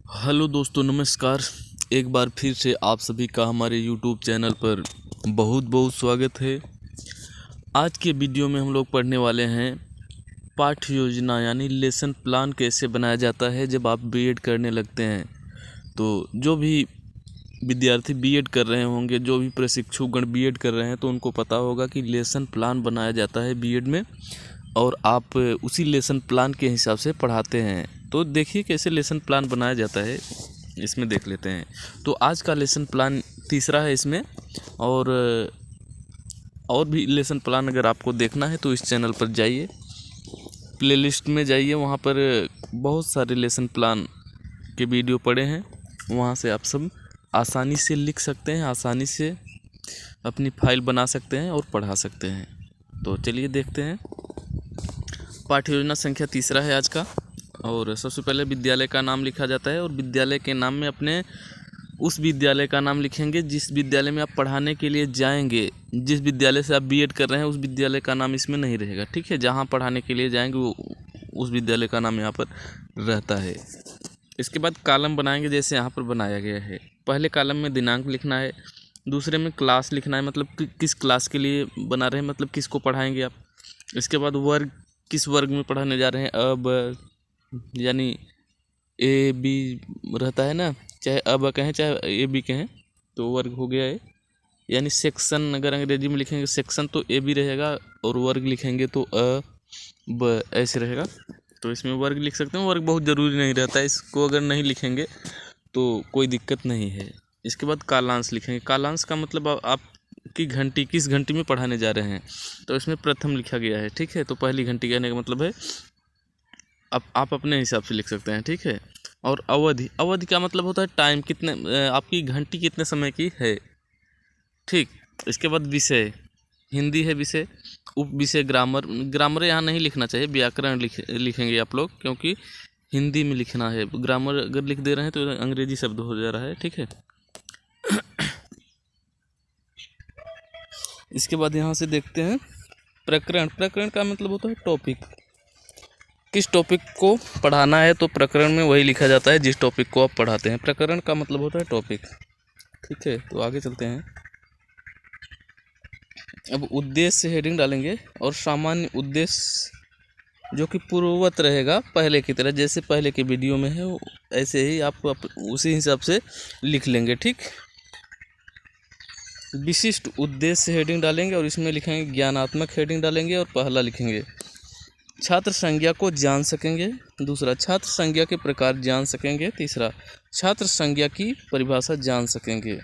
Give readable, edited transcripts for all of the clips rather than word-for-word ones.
Hello दोस्तों, नमस्कार। एक बार फिर से आप सभी का हमारे यूट्यूब चैनल पर बहुत बहुत स्वागत है। आज के वीडियो में हम लोग पढ़ने वाले हैं पाठ्य योजना यानी लेसन प्लान कैसे बनाया जाता है जब आप बीएड करने लगते हैं। तो जो भी विद्यार्थी बीएड कर रहे होंगे, जो भी प्रशिक्षुगण बीएड कर रहे हैं, तो उनको पता होगा कि लेसन प्लान बनाया जाता है बीएड में और आप उसी लेसन प्लान के हिसाब से पढ़ाते हैं। तो देखिए कैसे लेसन प्लान बनाया जाता है, इसमें देख लेते हैं। तो आज का लेसन प्लान तीसरा है इसमें, और भी लेसन प्लान अगर आपको देखना है तो इस चैनल पर जाइए, प्लेलिस्ट में जाइए, वहाँ पर बहुत सारे लेसन प्लान के वीडियो पड़े हैं। वहाँ से आप सब आसानी से लिख सकते हैं, आसानी से अपनी फाइल बना सकते हैं और पढ़ा सकते हैं। तो चलिए देखते हैं। पाठ्य योजना संख्या तीसरा है आज का। और सबसे पहले विद्यालय का नाम लिखा जाता है और विद्यालय के नाम में अपने उस विद्यालय का नाम लिखेंगे जिस विद्यालय में आप पढ़ाने के लिए जाएंगे। जिस विद्यालय से आप बीएड कर रहे हैं उस विद्यालय का नाम इसमें नहीं रहेगा, ठीक है। जहाँ पढ़ाने के लिए जाएंगे वो उस विद्यालय का नाम यहाँ पर रहता है। इसके बाद कॉलम बनाएंगे जैसे यहाँ पर बनाया गया है। पहले कॉलम में दिनांक लिखना है, दूसरे में क्लास लिखना है, मतलब किस क्लास के लिए बना रहे हैं, मतलब किसको पढ़ाएंगे आप। इसके बाद वर्ग, किस वर्ग में पढ़ाने जा रहे हैं। अब यानी ए बी रहता है ना, चाहे अब कहें चाहे ए बी कहें, तो वर्ग हो गया है। यानी सेक्शन अगर अंग्रेजी में लिखेंगे सेक्शन तो ए बी रहेगा, और वर्ग लिखेंगे तो अ ब ऐसे रहेगा। तो इसमें वर्ग लिख सकते हैं। वर्ग बहुत ज़रूरी नहीं रहता है, इसको अगर नहीं लिखेंगे तो कोई दिक्कत नहीं है। इसके बाद कालांश लिखेंगे। कालांश का मतलब आपकी घंटी, किस घंटी में पढ़ाने जा रहे हैं, तो इसमें प्रथम लिखा गया है, ठीक है। तो पहली घंटी कहने का मतलब है आप अपने हिसाब से लिख सकते हैं, ठीक है। और अवधि, अवधि का मतलब होता है टाइम, कितने आपकी घंटी कितने समय की है, ठीक। इसके बाद विषय, हिंदी है विषय। उप विषय ग्रामर, ग्रामर यहाँ नहीं लिखना चाहिए, व्याकरण लिखेंगे आप लोग, क्योंकि हिंदी में लिखना है। ग्रामर अगर लिख दे रहे हैं तो अंग्रेजी शब्द हो जा रहा है, ठीक है। इसके बाद यहाँ से देखते हैं प्रकरण। प्रकरण का मतलब होता है टॉपिक, किस टॉपिक को पढ़ाना है तो प्रकरण में वही लिखा जाता है जिस टॉपिक को आप पढ़ाते हैं। प्रकरण का मतलब होता है टॉपिक, ठीक है। तो आगे चलते हैं। अब उद्देश्य हेडिंग डालेंगे और सामान्य उद्देश्य जो कि पूर्ववत रहेगा पहले की तरह, जैसे पहले के वीडियो में है ऐसे ही आप उसी हिसाब से लिख लेंगे, ठीक। विशिष्ट उद्देश्य हेडिंग डालेंगे और इसमें लिखेंगे ज्ञानात्मक हेडिंग डालेंगे और पहला लिखेंगे छात्र संज्ञा को जान सकेंगे, दूसरा छात्र संज्ञा के प्रकार जान सकेंगे, तीसरा छात्र संज्ञा की परिभाषा जान सकेंगे।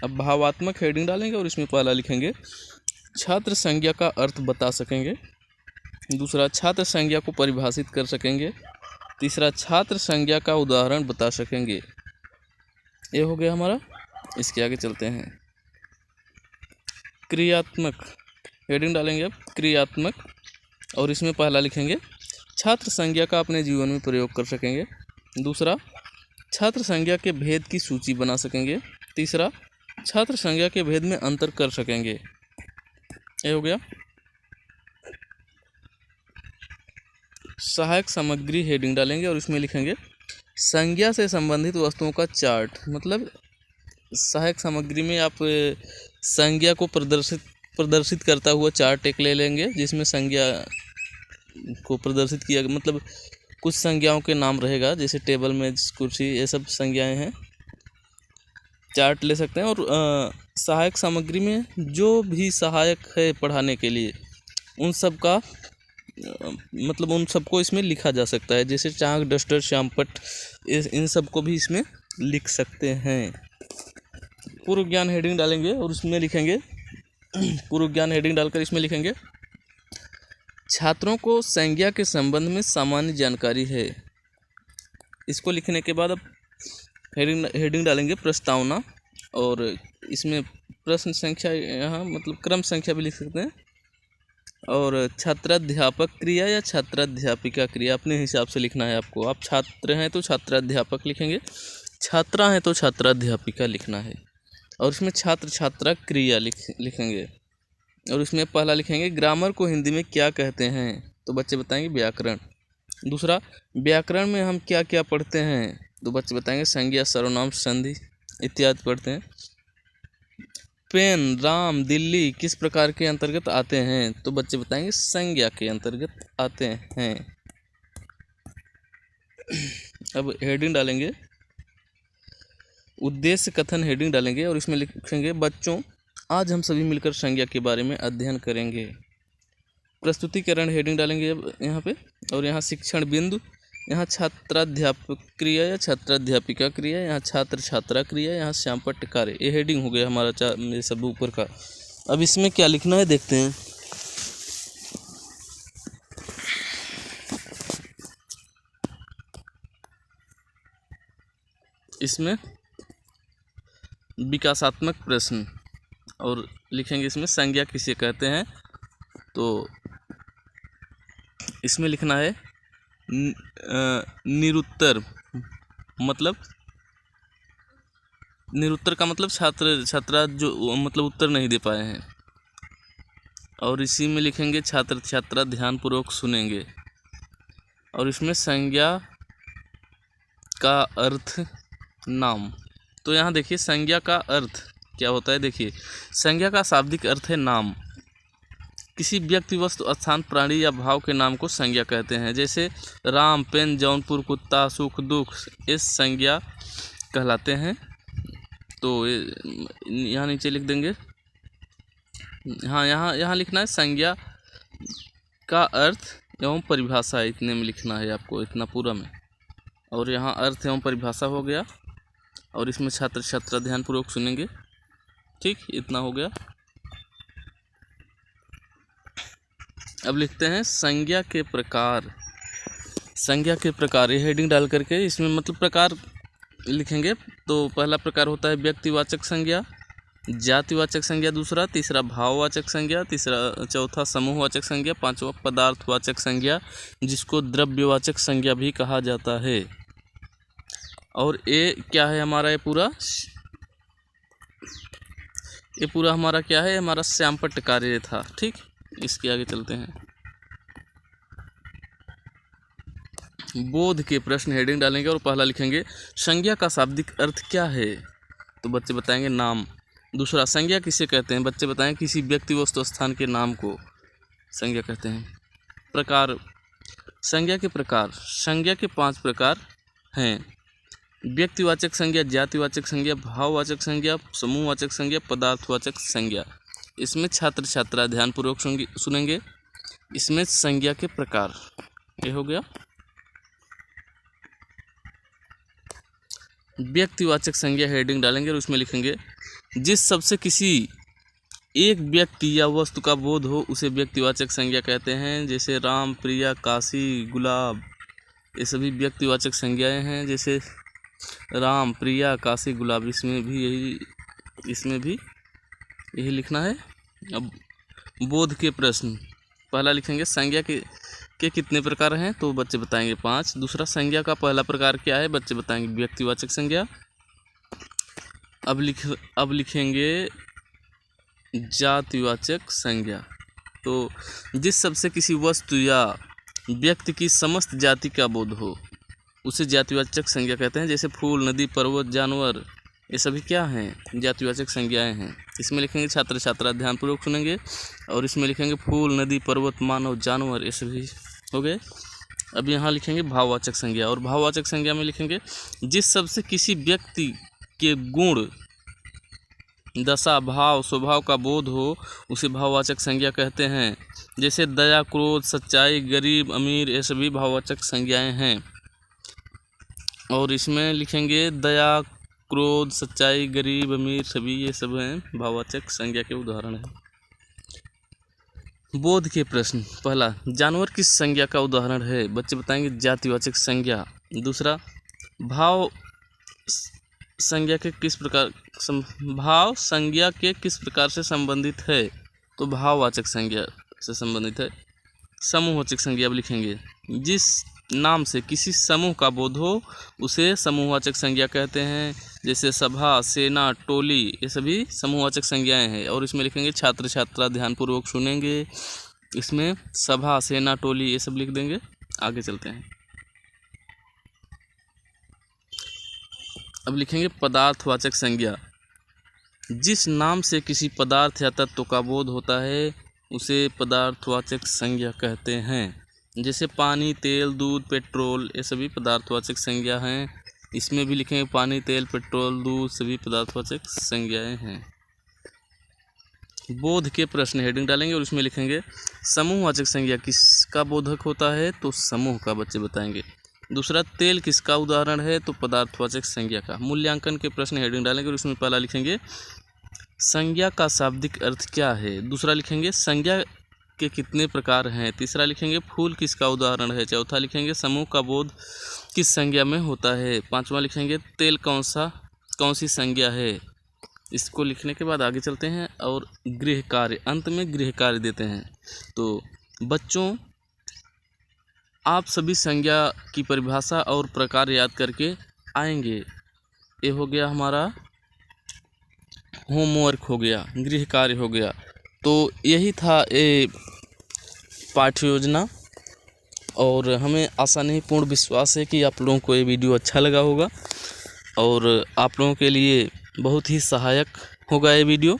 अब भावात्मक हेडिंग डालेंगे और इसमें पहला लिखेंगे छात्र संज्ञा का अर्थ बता सकेंगे, दूसरा छात्र संज्ञा को परिभाषित कर सकेंगे, तीसरा छात्र संज्ञा का उदाहरण बता सकेंगे। ये हो गया हमारा। इसके आगे चलते हैं। क्रियात्मक हेडिंग डालेंगे अब क्रियात्मक, और इसमें पहला लिखेंगे छात्र संज्ञा का अपने जीवन में प्रयोग कर सकेंगे, दूसरा छात्र संज्ञा के भेद की सूची बना सकेंगे, तीसरा छात्र संज्ञा के भेद में अंतर कर सकेंगे। ये हो गया। सहायक सामग्री हेडिंग डालेंगे और इसमें लिखेंगे संज्ञा से संबंधित वस्तुओं का चार्ट, मतलब सहायक सामग्री में आप संज्ञा को प्रदर्शित करता हुआ चार्ट एक ले लेंगे जिसमें संज्ञा को प्रदर्शित किया, मतलब कुछ संज्ञाओं के नाम रहेगा, जैसे टेबल, मेज, कुर्सी, ये सब संज्ञाएं हैं। चार्ट ले सकते हैं। और सहायक सामग्री में जो भी सहायक है पढ़ाने के लिए उन सब का मतलब उन सबको इसमें लिखा जा सकता है, जैसे चाक, डस्टर, श्यामपट्ट, इन सब को भी इसमें लिख सकते हैं। पूर्व ज्ञान हेडिंग डालेंगे और उसमें लिखेंगे पूर्व ज्ञान हेडिंग डालकर इसमें लिखेंगे छात्रों को संज्ञा के संबंध में सामान्य जानकारी है। इसको लिखने के बाद अब हेडिंग डालेंगे प्रस्तावना, और इसमें प्रश्न संख्या, यहाँ मतलब क्रम संख्या भी लिख सकते हैं। और छात्राध्यापक क्रिया या छात्राध्यापिका क्रिया अपने हिसाब से लिखना है आपको। आप छात्र हैं तो छात्राध्यापक लिखेंगे, छात्रा हैं तो छात्राध्यापिका लिखना है। और इसमें छात्र छात्रा क्रिया लिखेंगे और इसमें पहला लिखेंगे ग्रामर को हिंदी में क्या कहते हैं, तो बच्चे बताएंगे व्याकरण। दूसरा, व्याकरण में हम क्या क्या पढ़ते हैं, तो बच्चे बताएंगे संज्ञा, सर्वनाम, संधि इत्यादि पढ़ते हैं। पेन, राम, दिल्ली किस प्रकार के अंतर्गत आते हैं? तो बच्चे बताएंगे संज्ञा के अंतर्गत आते हैं। अब हेडिंग डालेंगे, उद्देश्य कथन हेडिंग डालेंगे और इसमें लिखेंगे बच्चों आज हम सभी मिलकर संज्ञा के बारे में अध्ययन करेंगे। प्रस्तुतिकरण हेडिंग डालेंगे अब यहाँ पे, और यहाँ शिक्षण बिंदु, यहाँ छात्राध्यापक क्रिया या छात्राध्यापिका क्रिया, यहाँ छात्र छात्रा क्रिया, यहाँ श्यामपट्ट कार्य। ये हेडिंग हो गया हमारा ये सब ऊपर का। अब इसमें क्या लिखना है देखते हैं। इसमें विकासात्मक प्रश्न और लिखेंगे इसमें संज्ञा किसे कहते हैं। तो इसमें लिखना है निरुत्तर, मतलब निरुत्तर का मतलब छात्र छात्रा जो मतलब उत्तर नहीं दे पाए हैं। और इसी में लिखेंगे छात्र छात्रा ध्यानपूर्वक सुनेंगे। और इसमें संज्ञा का अर्थ नाम। तो यहाँ देखिए संज्ञा का अर्थ क्या होता है। देखिए संज्ञा का शाब्दिक अर्थ है नाम। किसी व्यक्ति, वस्तु, स्थान, प्राणी या भाव के नाम को संज्ञा कहते हैं। जैसे राम, पेन, जौनपुर, कुत्ता, सुख, दुख, ये संज्ञा कहलाते हैं। तो यहाँ नीचे लिख देंगे, हाँ यहाँ लिखना है संज्ञा का अर्थ एवं परिभाषा, इतने में लिखना है आपको, इतना पूरा में। और यहाँ अर्थ एवं परिभाषा हो गया, और इसमें छात्र छात्रा ध्यानपूर्वक सुनेंगे। ठीक, इतना हो गया। अब लिखते हैं संज्ञा के प्रकार। संज्ञा के प्रकार, ये हेडिंग डाल करके इसमें मतलब प्रकार लिखेंगे। तो पहला प्रकार होता है व्यक्तिवाचक संज्ञा, जातिवाचक संज्ञा दूसरा, तीसरा भाववाचक संज्ञा, चौथा समूहवाचक संज्ञा, पांचवा पदार्थवाचक संज्ञा, जिसको द्रव्यवाचक संज्ञा भी कहा जाता है। और ये क्या है हमारा, ये पूरा हमारा क्या है, हमारा श्यामपट्ट कार्य था। ठीक, इसके आगे चलते हैं। बोध के प्रश्न हेडिंग डालेंगे और पहला लिखेंगे संज्ञा का शाब्दिक अर्थ क्या है। तो बच्चे बताएंगे नाम। दूसरा संज्ञा किसे कहते हैं? बच्चे बताएं किसी व्यक्ति, वस्तु, स्थान के नाम को संज्ञा कहते हैं। प्रकार, संज्ञा के प्रकार। संज्ञा के 5 प्रकार हैं: व्यक्तिवाचक संज्ञा, जातिवाचक संज्ञा, भाववाचक संज्ञा, समूहवाचक संज्ञा, पदार्थवाचक संज्ञा। इसमें छात्र छात्रा ध्यानपूर्वक सुनेंगे। इसमें संज्ञा के प्रकार ये हो गया। व्यक्तिवाचक संज्ञा हेडिंग डालेंगे और उसमें लिखेंगे जिस शब्द से किसी एक व्यक्ति या वस्तु का बोध हो उसे व्यक्तिवाचक संज्ञा कहते हैं। जैसे राम, प्रिया, काशी, गुलाब, ये सभी व्यक्तिवाचक संज्ञाएं हैं। जैसे राम, प्रिया, काशी, गुलाब, इसमें भी यही लिखना है। अब बोध के प्रश्न, पहला लिखेंगे संज्ञा के कितने प्रकार हैं? तो बच्चे बताएंगे 5। दूसरा संज्ञा का पहला प्रकार क्या है? बच्चे बताएंगे व्यक्तिवाचक संज्ञा। अब लिखेंगे जातिवाचक संज्ञा। तो जिस शब्द से किसी वस्तु या व्यक्ति की समस्त जाति का बोध हो उसे जातिवाचक संज्ञा कहते हैं। जैसे फूल, नदी, पर्वत, जानवर, ये सभी क्या हैं? जातिवाचक संज्ञाएं हैं। इसमें लिखेंगे छात्र छात्रा ध्यानपूर्वक सुनेंगे। और इसमें लिखेंगे फूल, नदी, पर्वत, मानव, जानवर, ये सभी हो गए। अब यहाँ लिखेंगे भाववाचक संज्ञा। और भाववाचक संज्ञा में लिखेंगे जिस शब्द से किसी व्यक्ति के गुण, दशा, भाव, स्वभाव का बोध हो उसे भाववाचक संज्ञा कहते हैं। जैसे दया, क्रोध, सच्चाई, गरीब, अमीर, ये सभी भाववाचक संज्ञाएं हैं। और इसमें लिखेंगे दया, क्रोध, सच्चाई, गरीब, अमीर, सभी ये सब हैं भाववाचक संज्ञा के उदाहरण हैं। बोध के प्रश्न, पहला जानवर किस संज्ञा का उदाहरण है? बच्चे बताएंगे जातिवाचक संज्ञा। दूसरा भाव संज्ञा के किस प्रकार से संबंधित है? तो भाववाचक संज्ञा से संबंधित है। समूहवाचक संज्ञा अब लिखेंगे जिस नाम से किसी समूह का बोध हो उसे समूहवाचक संज्ञा कहते हैं। जैसे सभा, सेना, टोली, ये सभी समूहवाचक संज्ञाएं हैं। और इसमें लिखेंगे छात्र छात्रा ध्यानपूर्वक सुनेंगे। इसमें सभा, सेना, टोली ये सब लिख देंगे। आगे चलते हैं। अब लिखेंगे पदार्थवाचक संज्ञा। जिस नाम से किसी पदार्थ या तत्व का बोध होता है उसे पदार्थवाचक संज्ञा कहते हैं। जैसे पानी, तेल, दूध, पेट्रोल, ये सभी पदार्थवाचक संज्ञा हैं। इसमें भी लिखेंगे पानी, तेल, पेट्रोल, दूध सभी पदार्थवाचक संज्ञाएं हैं। बोध के प्रश्न हेडिंग डालेंगे और उसमें लिखेंगे समूहवाचक संज्ञा किसका बोधक होता है, तो समूह का बच्चे बताएंगे। दूसरा, तेल किसका उदाहरण है, तो पदार्थवाचक संज्ञा का। मूल्यांकन के प्रश्न हेडिंग डालेंगे और उसमें पहला लिखेंगे संज्ञा का शाब्दिक अर्थ क्या है। दूसरा लिखेंगे संज्ञा के कितने प्रकार हैं। तीसरा लिखेंगे फूल किसका उदाहरण है। चौथा लिखेंगे समूह का बोध किस संज्ञा में होता है। पांचवा लिखेंगे तेल कौन सी संज्ञा है। इसको लिखने के बाद आगे चलते हैं और गृह कार्य, अंत में गृह कार्य देते हैं। तो बच्चों, आप सभी संज्ञा की परिभाषा और प्रकार याद करके आएंगे। ये हो गया हमारा होमवर्क, हो गया गृह कार्य, हो गया। तो यही था ये पाठ्य योजना और हमें आशा नहीं पूर्ण विश्वास है कि आप लोगों को ये वीडियो अच्छा लगा होगा और आप लोगों के लिए बहुत ही सहायक होगा ये वीडियो।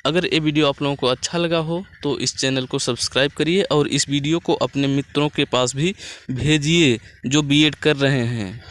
अगर ये वीडियो आप लोगों को अच्छा लगा हो तो इस चैनल को सब्सक्राइब करिए और इस वीडियो को अपने मित्रों के पास भी भेजिए जो बीएड कर रहे हैं।